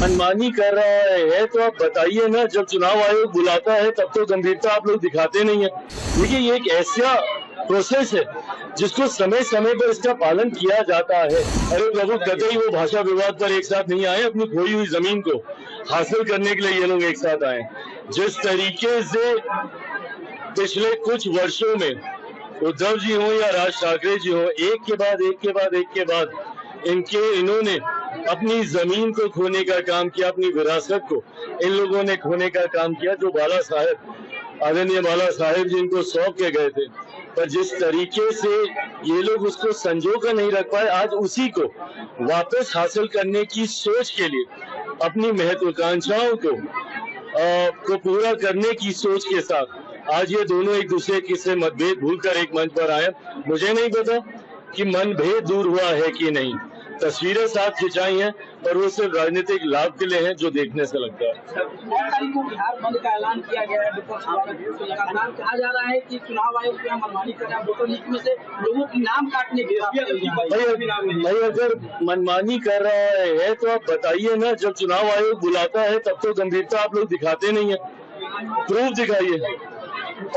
मनमानी कर रहा है तो आप बताइए ना। जब चुनाव आयोग बुलाता है तब तो गंभीरता आप लोग दिखाते नहीं है। देखिए, ये एक ऐसा प्रोसेस है जिसको समय समय पर इसका पालन किया जाता है। अरे प्रभु, कतई वो भाषा विवाद पर एक साथ नहीं आए, अपनी खोई हुई जमीन को हासिल करने के लिए ये लोग एक साथ आए। जिस तरीके से पिछले कुछ वर्षों में उद्धव जी हो या राज ठाकरे जी हो, एक के बाद इन्होंने अपनी जमीन को खोने का काम किया, अपनी विरासत को इन लोगों ने खोने का काम किया, जो बाला साहेब, आदरणीय बाला साहेब जी इनको सौंप के गए थे। पर जिस तरीके से ये लोग उसको संजो कर नहीं रख पाए, आज उसी को वापस हासिल करने की सोच के लिए, अपनी महत्वाकांक्षाओं को पूरा करने की सोच के साथ आज ये दोनों एक दूसरे के से मतभेद भूलकर एक मंच पर आए। मुझे नहीं पता कि मनभेद दूर हुआ है कि नहीं, तस्वीरें साथ खिंचाई हैं, पर वो सिर्फ राजनीतिक लाभ के लिए हैं, जो देखने से लगता है। 9 तारीख को बिहार बंद का ऐलान किया गया है। विपक्ष द्वारा लगातार कहा जा रहा है कि चुनाव आयोग जो है मनमानी कर रहा है, वोटर लिस्ट में से लोगों की नाम काटने की भाई अगर मनमानी कर रहा है तो आप बताइए ना। जब चुनाव आयोग बुलाता है तब तो गंभीरता आप लोग दिखाते नहीं है, प्रूफ दिखाइए।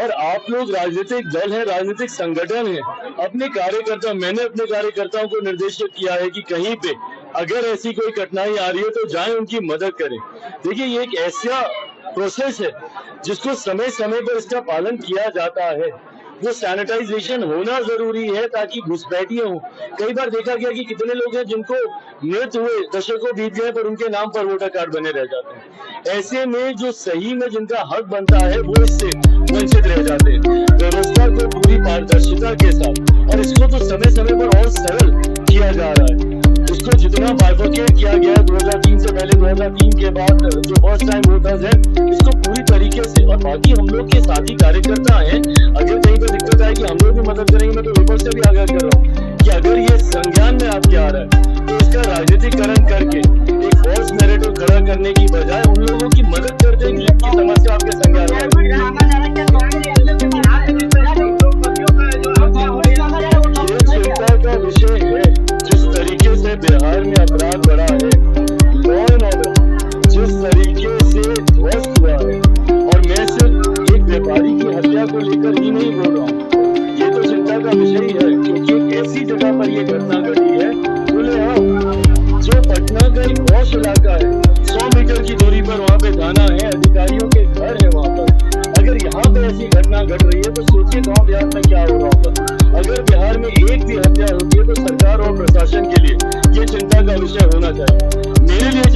और आप लोग राजनीतिक दल है, राजनीतिक संगठन है, अपने कार्यकर्ता, मैंने अपने कार्यकर्ताओं को निर्देशित किया है कि कहीं पे अगर ऐसी कोई कठिनाई आ रही है तो जाएं, उनकी मदद करें। देखिए, ये एक ऐसा प्रोसेस है जिसको समय समय पर इसका पालन किया जाता है। वो सैनिटाइजेशन होना जरूरी है ताकि घुसपैठियां हो। कई बार देखा गया कि कितने लोग हैं जिनको मृत हुए दशकों बीत गए पर उनके नाम पर वोटर कार्ड बने रह जाते हैं। ऐसे में जो सही में जिनका हक बनता है वो इससे वंचित रह जाते हैं। व्यवस्था को पूरी पारदर्शिता के साथ, और इसको तो समय समय पर और सरल किया जा रहा है। इसको जितना बाइफरकेट किया गया 2003 से पहले, 2003 के बाद जो फर्स्ट टाइम वोटर्स है, इसको पूरी तरीके से, और बाकी हम लोग के साथी कार्यकर्ता हैं, अगर कहीं पर दिक्कत आएगी हम लोग भी मदद करेंगे। मैं तो विपक्ष से भी आगाह कर रहा हूँ कि अगर ये संज्ञान में आपके आ रहा है तो इसका राजनीतिकरण करके एक फॉल्स नैरेटिव खड़ा करने की बजाय उन लोगों की मदद कर दें जिनकी समस्या आपके संज्ञान में। ये चिंता का विषय है जिस तरीके से बिहार में अपराध बढ़ा है, लॉ एंड ऑर्डर जिस तरीके से ध्वस्त हुआ है, और मैं सिर्फ एक व्यापारी की हत्या को लेकर ही नहीं बोल रहा हूँ, ये तो चिंता का विषय है। क्योंकि एक ऐसी जगह पर यह घटना घटी है, बोले हाँ, जो पटना का एक पॉश इलाका है, 100 मीटर की दूरी पर वहाँ पे थाना है, अधिकारियों के घर है वहाँ पर। अगर यहाँ पे ऐसी घटना घट रही है तो सोचिए गाँव देहात में क्या हो रहा होगा। अगर बिहार में एक भी हत्या होती है तो सरकार और प्रशासन के लिए ये चिंता का विषय होना चाहिए। मेरे लिए